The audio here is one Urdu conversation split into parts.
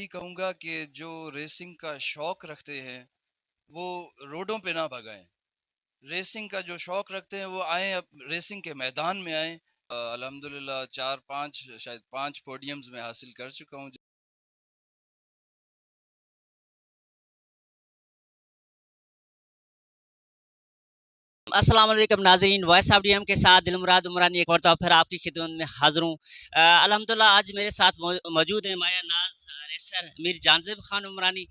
یہی کہوں گا کہ جو ریسنگ کا شوق رکھتے ہیں وہ روڈوں پہ نہ بھگائیں. ریسنگ کا جو شوق رکھتے ہیں وہ آئیں، اب ریسنگ کے میدان میں آئیں. الحمدللہ 4-5 شاید 5 پوڈیمز میں حاصل کر چکا ہوں. السلام علیکم ناظرین، وائس آف ڈی ایم کے ساتھ دل مراد عمرانی ایک مرتبہ پھر آپ کی خدمت میں حاضر ہوں. الحمدللہ آج میرے ساتھ موجود ہیں مایا ناز ریسر میر جانزیب خان عمرانی،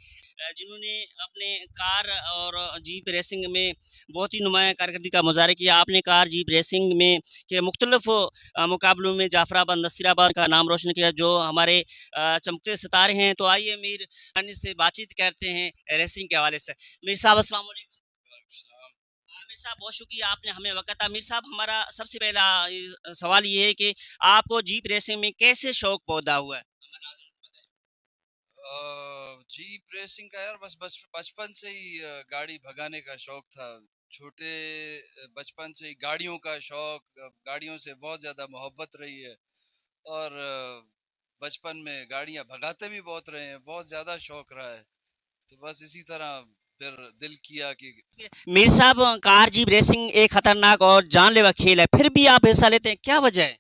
جنہوں نے اپنے کار اور جیپ ریسنگ میں بہت ہی نمایاں کارکردگی کا مظاہرہ کیا. آپ نے کار جیپ ریسنگ میں کے مختلف مقابلوں میں جعفر آباد، نصیر آباد کا نام روشن کیا، جو ہمارے چمکتے ستارے ہیں. تو آئیے میر سے بات چیت کرتے ہیں ریسنگ کے حوالے سے. میر صاحب السلام علیکم. میر صاحب بہت شکریہ آپ نے ہمیں وقت دیا. میر صاحب ہمارا سب سے پہلا سوال یہ ہے کہ آپ کو جیپ ریسنگ میں کیسے شوق پیدا ہوا ہے؟ جیپ ریسنگ کا یار بس بچپن سے ہی گاڑی بھگانے کا شوق تھا. چھوٹے بچپن سے ہی گاڑیوں کا شوق، گاڑیوں سے بہت زیادہ محبت رہی ہے، اور بچپن میں گاڑیاں بھگاتے بھی بہت رہے ہیں، بہت زیادہ شوق رہا ہے. تو بس اسی طرح پھر دل کیا کہ میر صاحب کار جیپ ریسنگ ایک خطرناک اور جان لیوا کھیل ہے، پھر بھی آپ حصہ لیتے ہیں، کیا وجہ ہے؟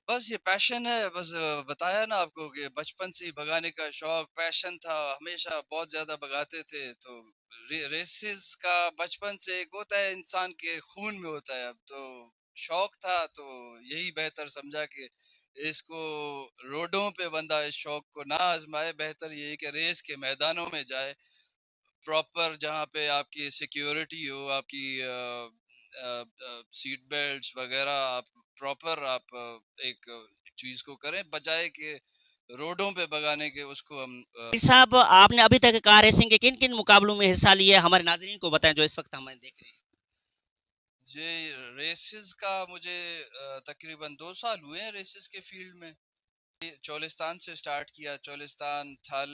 بس یہ پیشن ہے. بس بتایا نا آپ کو کہ بچپن سے ہی بھگانے کا شوق، پیشن تھا، ہمیشہ بہت زیادہ بھگاتے تھے. تو ریسز کا بچپن سے ایک ہوتا ہے، انسان کے خون میں ہوتا ہے. اب تو شوق تھا تو یہی بہتر سمجھا کہ اس کو روڈوں پہ بندہ اس شوق کو نہ آزمائے، بہتر یہی کہ ریس کے میدانوں میں جائے، پراپر جہاں پہ آپ کی سیکیورٹی ہو، آپ کی سیٹ بیلٹس وغیرہ، آپ پراپر آپ ایک چیز کو کریں، بجائے کہ روڈوں پہ بگانے کے اس کو ہم میر صاحب آپ نے ابھی تک کار ریسنگ کے کن کن مقابلوں میں حصہ لیا ہے، ہمارے ناظرین کو بتائیں جو اس وقت ہمیں دیکھ رہے ہیں. جی ریسز کا مجھے تقریباً 2 سال ہوئے ہیں ریسز کے فیلڈ میں. چولستان سے سٹارٹ کیا، چولستان، تھل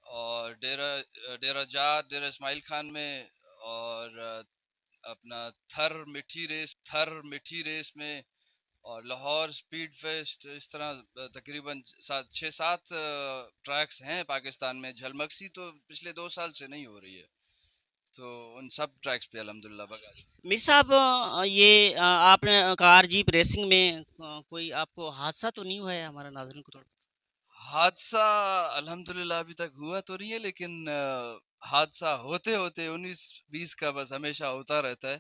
اور ڈیرہ جات، ڈیرہ اسماعیل خان میں، اور اپنا تھر مٹھی ریس میں، اور لاہور سپیڈ فیسٹ. اس طرح تقریباً 6-7 ٹریکس ہیں پاکستان میں. جھلمکسی تو پچھلے 2 سال سے نہیں ہو رہی ہے، تو ان سب ٹریکس پہ الحمدللہ بگا. میر صاحب یہ آپ نے کار جیپ ریسنگ میں کوئی آپ کو حادثہ تو نہیں ہوا ہے؟ ہمارے ناظرین کو تھوڑا حادثہ الحمدللہ ابھی تک ہوا تو نہیں ہے، لیکن حادثہ ہوتے ہوتے 19-20 کا بس ہمیشہ ہوتا رہتا ہے.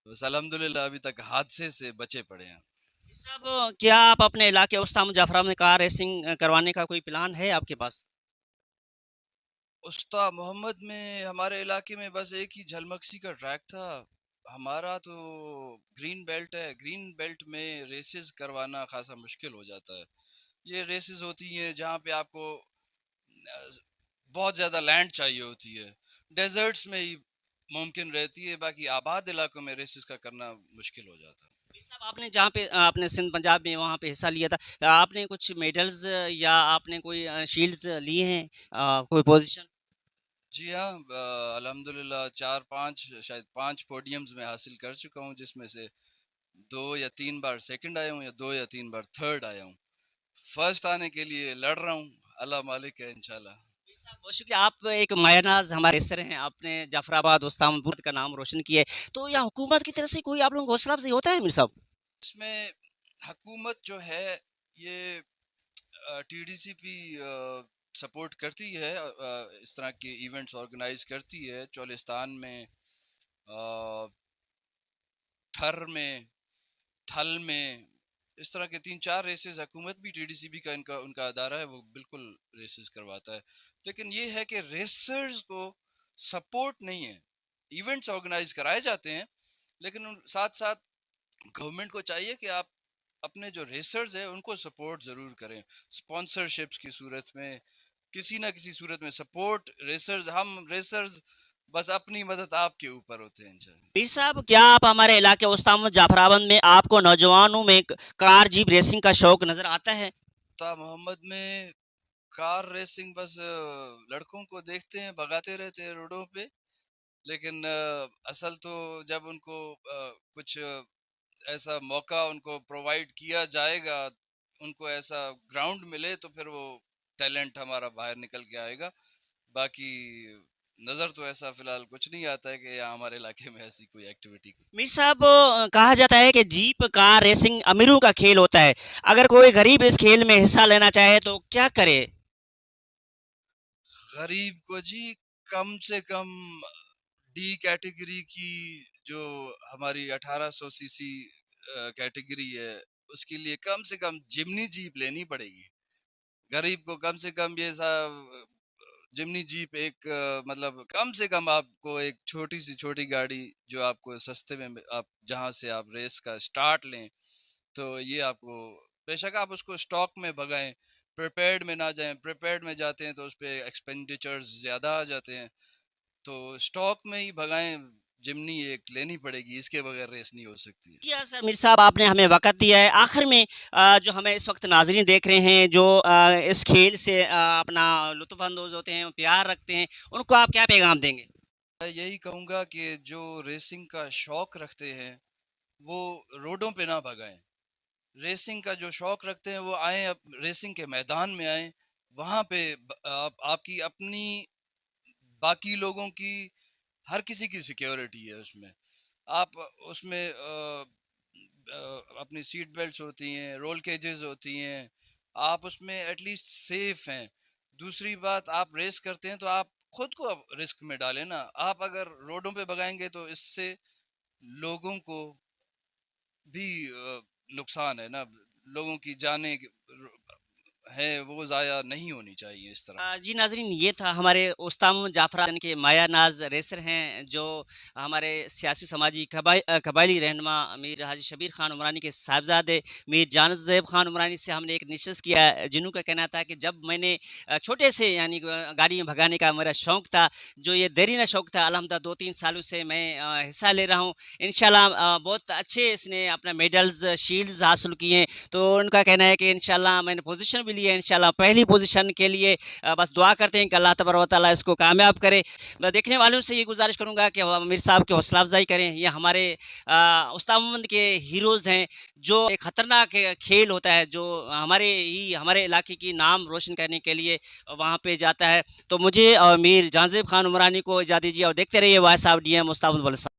بس الحمدللہ ابھی تک حادثے سے بچے پڑے ہیں. میر صاحب کیا آپ اپنے علاقے استام جعفر آباد میں کار ریسنگ کروانے کا کوئی پلان ہے آپ کے پاس؟ استا محمد میں ہمارے علاقے میں بس ایک ہی جھلمکسی کا ٹریک تھا. ہمارا تو گرین بیلٹ ہے، گرین بیلٹ میں ریسز کروانا خاصا مشکل ہو جاتا ہے. یہ ریسز ہوتی ہیں جہاں پہ آپ کو بہت زیادہ لینڈ چاہیے ہوتی ہے، ڈیزرٹس میں ہی ممکن رہتی ہے، باقی آباد علاقوں میں ریسز کا کرنا مشکل ہو جاتا ہے. میر صاحب آپ نے جہاں پہ آپ نے سندھ پنجاب میں وہاں پہ حصہ لیا تھا، آپ نے کچھ میڈلز یا آپ نے کوئی شیلڈز لیے ہیں، کوئی پوزیشن؟ جی ہاں، الحمدللہ 5 پوڈیمز میں حاصل کر چکا ہوں، جس میں سے 2 یا 3 بار سیکنڈ آیا ہوں، یا 2 یا 3 بار تھرڈ آیا ہوں. فرسٹ آنے کے لیے لڑ رہا ہوں، اللہ مالک ہے انشاءاللہ. میر صاحب بہت شکریہ. آپ ایک مایا ناز ہمارے سر ہیں، آپ نے جعفر آباد وسطام آباد کا نام روشن کیا ہے، تو یا حکومت کی طرف سے کوئی آپ لوگوں کو حوصلہ افزائی ہوتا ہے میر صاحب؟ اس میں حکومت جو ہے یہ ٹی ڈی سی پی سپورٹ کرتی ہے، اس طرح کے ایونٹس آرگنائز کرتی ہے. چولستان میں، تھر میں، تھل میں، اس طرح کے 3-4 ریسز حکومت بھی، ٹی ڈی سی بی کا ان کا ادارہ ہے، وہ بالکل ریسز کرواتا ہے. لیکن یہ ہے کہ ریسرز کو سپورٹ نہیں ہے. ایونٹس آرگنائز کرائے جاتے ہیں، لیکن ساتھ ساتھ گورنمنٹ کو چاہیے کہ آپ اپنے جو ریسرز ہیں ان کو سپورٹ ضرور کریں، سپانسرشپس کی صورت میں، کسی نہ کسی صورت میں سپورٹ. ہم ریسرز بس اپنی مدد آپ کے اوپر ہوتے ہیں انشاءاللہ. میر صاحب کیا آپ ہمارے علاقے وسطام جعفر آباد میں آپ کو نوجوانوں میں کار جیپ ریسنگ کا شوق نظر آتا ہے؟ تا محمد میں کار ریسنگ بس لڑکوں کو دیکھتے ہیں بھگاتے رہتے ہیں روڈوں پہ، لیکن اصل تو جب ان کو کچھ ایسا موقع ان کو پرووائڈ کیا جائے گا ان کو ایسا گراؤنڈ ملے تو پھر وہ ٹیلنٹ ہمارا باہر نکل کے آئے گا. باقی نظر تو ایسا فی الحال کچھ نہیں آتا ہے کہ یہاں ہمارے علاقے میں ایسی کوئی ایکٹیویٹی. میر صاحب کہا جاتا ہے کہ جیپ کار ریسنگ امیروں کا کھیل ہوتا ہے، اگر کوئی غریب اس کھیل میں حصہ لینا چاہے تو کیا کرے؟ غریب کو جی کم سے کم ڈی کیٹیگری کی جو ہماری 1800 cc کیٹیگری ہے اس کے لیے کم سے کم جمنی جیپ لینی پڑے گی. غریب کو کم سے کم یہ جمنی جیپ ایک مطلب کم سے کم آپ کو ایک چھوٹی سی چھوٹی گاڑی جو آپ کو سستے میں آپ جہاں سے آپ ریس کا سٹارٹ لیں تو یہ آپ کو بے شک آپ اس کو سٹاک میں بھگائیں، پریپیئرڈ میں نہ جائیں. پریپیئرڈ میں جاتے ہیں تو اس پہ ایکسپینڈیچرز زیادہ آ جاتے ہیں، تو سٹاک میں ہی بھگائیں. جمنی ایک لینی پڑے گی، اس کے بغیر ریس نہیں ہو سکتی ہے. کیا سر میر صاحب آپ نے ہمیں وقت دیا ہے، آخر میں جو ہمیں اس وقت ناظرین دیکھ رہے ہیں جو اس کھیل سے اپنا لطف اندوز ہوتے ہیں، پیار رکھتے ہیں، ان کو آپ کیا پیغام دیں گے؟ میں یہی کہوں گا کہ جو ریسنگ کا شوق رکھتے ہیں وہ روڈوں پہ نہ بھگائیں. ریسنگ کا جو شوق رکھتے ہیں وہ آئیں، ریسنگ کے میدان میں آئیں. وہاں پہ آپ کی اپنی باقی لوگوں کی ہر کسی کی سیکیورٹی ہے اس میں. آپ اس میں اپنی سیٹ بیلٹس ہوتی ہیں، رول کیجز ہوتی ہیں، آپ اس میں ایٹ لیسٹ سیف ہیں. دوسری بات آپ ریس کرتے ہیں تو آپ خود کو رسک میں ڈالیں نا. آپ اگر روڈوں پہ بگائیں گے تو اس سے لوگوں کو بھی نقصان ہے نا. لوگوں کی جانیں ہیں وہ ضائع نہیں ہونی چاہیے اس طرح. جی ناظرین، یہ تھا ہمارے استام جعفر کے مایا ناز ریسر ہیں جو ہمارے سیاسی سماجی قبائلی رہنما میر حاجی شبیر خان عمرانی کے صاحبزادے میر جان زیب خان عمرانی سے ہم نے ایک نشست کیا، جنہوں کا کہنا تھا کہ جب میں نے چھوٹے سے یعنی گاڑی بھگانے کا میرا شوق تھا، جو یہ دیرینہ شوق تھا، الحمدہ 2-3 سالوں سے میں حصہ لے رہا ہوں. انشاءاللہ بہت اچھے اس نے اپنا میڈلز شیلڈز حاصل کیے ہیں. تو ان کا کہنا ہے کہ انشاءاللہ میں نے پوزیشن بھی لی ہے، انشاءاللہ پہلی پوزیشن کے لیے بس دعا کرتے ہیں کہ اللہ تبارک و تعالیٰ اس کو کامیاب کرے. میں دیکھنے والوں سے یہ گزارش کروں گا کہ امیر صاحب کی حوصلہ افزائی کریں. یہ ہمارے استاد محمد کے ہیروز ہیں جو ایک خطرناک کھیل ہوتا ہے جو ہمارے علاقے کی نام روشن کرنے کے لیے وہاں پہ جاتا ہے. تو مجھے اور میر جان زیب خان عمرانی کو اجازت دیجیے اور دیکھتے رہیے وائس آف ڈی ایم استاد محمد